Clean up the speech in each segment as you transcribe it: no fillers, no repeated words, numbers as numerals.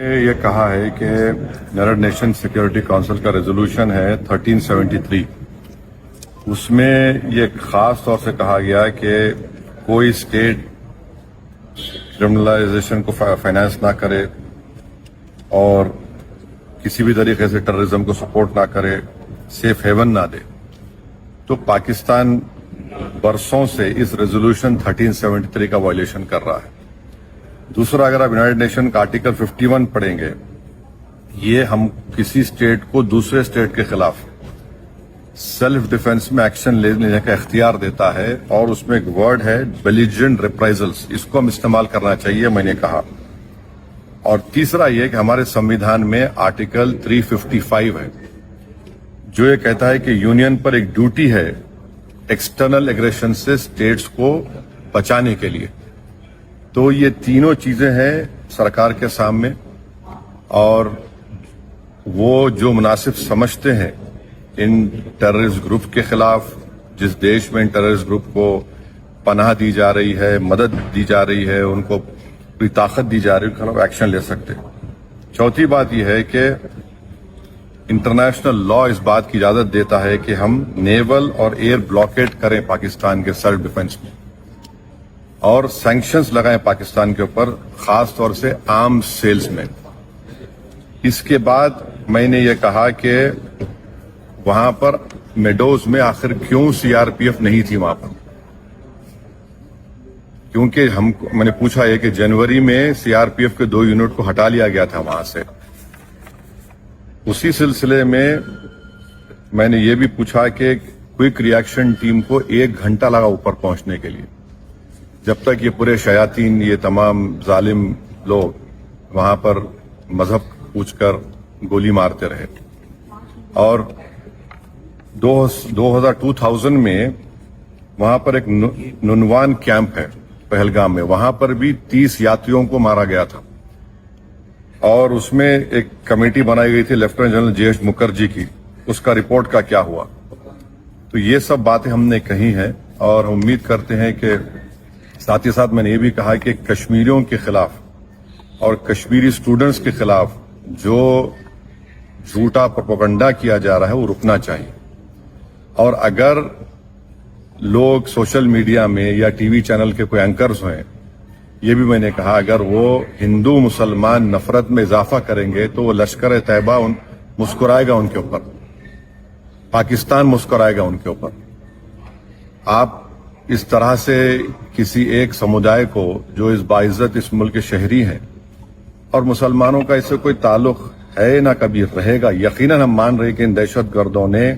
یہ کہا ہے کہ یونائیٹڈ نیشن سیکورٹی کونسل کا ریزولوشن ہے 1373. اس میں یہ خاص طور سے کہا گیا کہ کوئی اسٹیٹ کرمنلائزیشن کو فائنانس نہ کرے اور کسی بھی طریقے سے ٹیررزم کو سپورٹ نہ کرے، سیف ہیون نہ دے. تو پاکستان برسوں سے اس ریزولوشن 1373 کا وائلیشن کر رہا ہے. دوسرا، اگر آپ یونائیٹڈ نیشن کا آرٹیکل 51 پڑھیں گے، یہ ہم کسی اسٹیٹ کو دوسرے اسٹیٹ کے خلاف سیلف ڈیفense میں ایکشن لینے کا اختیار دیتا ہے، اور اس میں ایک ورڈ ہے بیلیجرنٹ ریپرائزلز، اس کو ہم استعمال کرنا چاہیے، میں نے کہا. اور تیسرا یہ کہ ہمارے سمویدھان میں آرٹیکل 355 ہے جو یہ کہتا ہے کہ یونین پر ایک ڈیوٹی ہے ایکسٹرنل ایگریشن سے اسٹیٹس کو بچانے کے لیے. تو یہ تینوں چیزیں ہیں سرکار کے سامنے، اور وہ جو مناسب سمجھتے ہیں ان ٹیررسٹ گروپ کے خلاف، جس دیش میں ان ٹیررسٹ گروپ کو پناہ دی جا رہی ہے، مدد دی جا رہی ہے، ان کو پوری طاقت دی جا رہی ہے، ان کے خلاف ایکشن لے سکتے. چوتھی بات یہ ہے کہ انٹرنیشنل لا اس بات کی اجازت دیتا ہے کہ ہم نیول اور ایئر بلاکیڈ کریں پاکستان کے سیلف ڈیفنس میں، اور سینکشنز لگائیں پاکستان کے اوپر، خاص طور سے آرمز سیلز میں. اس کے بعد میں نے یہ کہا کہ وہاں پر میڈوز میں آخر کیوں سی آر پی ایف نہیں تھی وہاں پر، کیونکہ میں نے پوچھا یہ کہ جنوری میں سی آر پی ایف کے 2 یونٹ کو ہٹا لیا گیا تھا وہاں سے. اسی سلسلے میں نے یہ بھی پوچھا کہ کوئک ری ایکشن ٹیم کو 1 گھنٹہ لگا اوپر پہنچنے کے لیے، جب تک یہ پورے شیاطین، یہ تمام ظالم لوگ وہاں پر مذہب پوچھ کر گولی مارتے رہے. اور 2000 میں وہاں پر ایک ننوان کیمپ ہے پہلگام میں، وہاں پر بھی 30 یاتریوں کو مارا گیا تھا، اور اس میں ایک کمیٹی بنائی گئی تھی lieutenant general J H Mukherjee کی. اس کا رپورٹ کا کیا ہوا؟ تو یہ سب باتیں ہم نے کہی ہیں، اور ہم امید کرتے ہیں کہ ساتھ ہی ساتھ میں نے یہ بھی کہا کہ کشمیریوں کے خلاف اور کشمیری اسٹوڈنٹس کے خلاف جو جھوٹا پروپیگنڈا کیا جا رہا ہے وہ رکنا چاہیے. اور اگر لوگ سوشل میڈیا میں یا ٹی وی چینل کے کوئی اینکرز ہیں، یہ بھی میں نے کہا اگر وہ ہندو مسلمان نفرت میں اضافہ کریں گے تو وہ لشکر طیبہ مسکرائے گا ان کے اوپر، پاکستان مسکرائے گا ان کے اوپر. آپ اس طرح سے کسی ایک سمودائے کو جو اس باعزت اس ملک کے شہری ہیں، اور مسلمانوں کا اس سے کوئی تعلق ہے نہ کبھی رہے گا. یقیناً ہم مان رہے کہ ان دہشت گردوں نے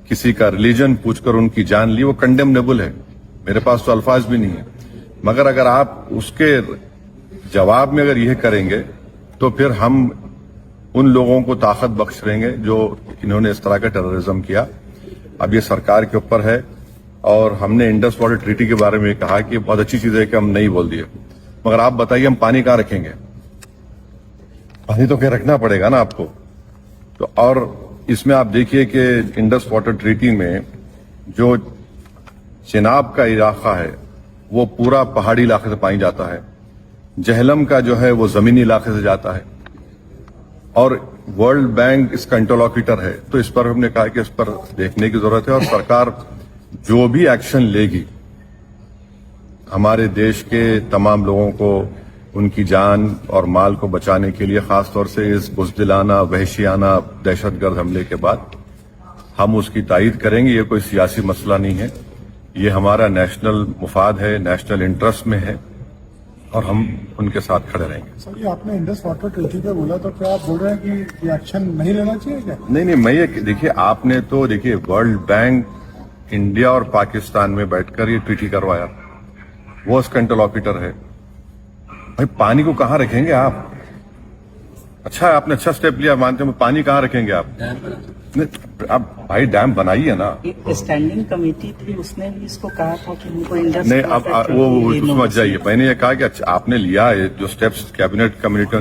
کسی کا ریلیجن پوچھ کر ان کی جان لی، وہ کنڈیمنیبل ہے، میرے پاس تو الفاظ بھی نہیں ہے. مگر اگر آپ اس کے جواب میں اگر یہ کریں گے تو پھر ہم ان لوگوں کو طاقت بخش دیں گے جو انہوں نے اس طرح کا ٹیررزم کیا. اب یہ سرکار کے اوپر ہے، اور ہم نے انڈس واٹر ٹریٹی کے بارے میں کہا کہ بہت اچھی چیز ہے کہ ہم نہیں بول دیے، مگر آپ بتائیے ہم پانی کہاں رکھیں گے؟ پانی تو کہیں رکھنا پڑے گا نا آپ کو. تو اور اس میں آپ دیکھیے کہ انڈس واٹر ٹریٹی میں جو چناب کا علاقہ ہے وہ پورا پہاڑی علاقے سے پانی جاتا ہے، جہلم کا جو ہے وہ زمینی علاقے سے جاتا ہے، اور ورلڈ بینک اس کا انٹرلوکیٹر ہے. تو اس پر ہم نے کہا کہ اس پر دیکھنے کی ضرورت ہے، اور سرکار جو بھی ایکشن لے گی ہمارے دیش کے تمام لوگوں کو ان کی جان اور مال کو بچانے کے لیے، خاص طور سے اس بزدلانہ وحشیانہ دہشت گرد حملے کے بعد، ہم اس کی تائید کریں گے. یہ کوئی سیاسی مسئلہ نہیں ہے، یہ ہمارا نیشنل مفاد ہے، نیشنل انٹرسٹ میں ہے، اور ہم ان کے ساتھ کھڑے رہیں گے. سر، یہ آپ نے انڈس واٹر ٹریٹی پہ بولا، تو کیا آپ بول رہے ہیں کہ یہ ایکشن نہیں لینا چاہیے کیا؟ نہیں، میں یہ دیکھیے، آپ نے تو دیکھیے ورلڈ بینک انڈیا اور پاکستان میں بیٹھ کر یہ ٹریٹی کروایا، وہ اس کا انٹرلوکیٹر ہے. بھائی پانی کو کہاں رکھیں گے آپ؟ اچھا آپ نے اچھا سٹیپ لیا، مانتے ہیں، پانی کہاں رکھیں گے آپ؟ اب بھائی ڈیم بنائیے نا. اسٹینڈنگ کمیٹی تھی، اس نے بھی اس کو کہا تھا کہ ان کو انڈس نہیں، اب وہ سمجھ جائیے. میں نے یہ کہا کہ آپ نے لیا جو steps cabinet committee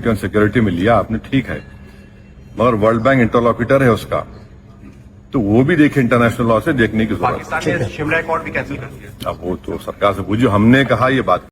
on security میں لیا آپ نے، ٹھیک ہے، مگر ورلڈ بینک انٹرلوکیٹر ہے اس کا، تو وہ بھی دیکھیں، انٹرنیشنل لا سے دیکھنے کی ضرورت ہے. پاکستان نے شملہ ایکارڈ بھی کینسل کر دیا. اب وہ تو سرکار سے پوچھو، ہم نے کہا یہ بات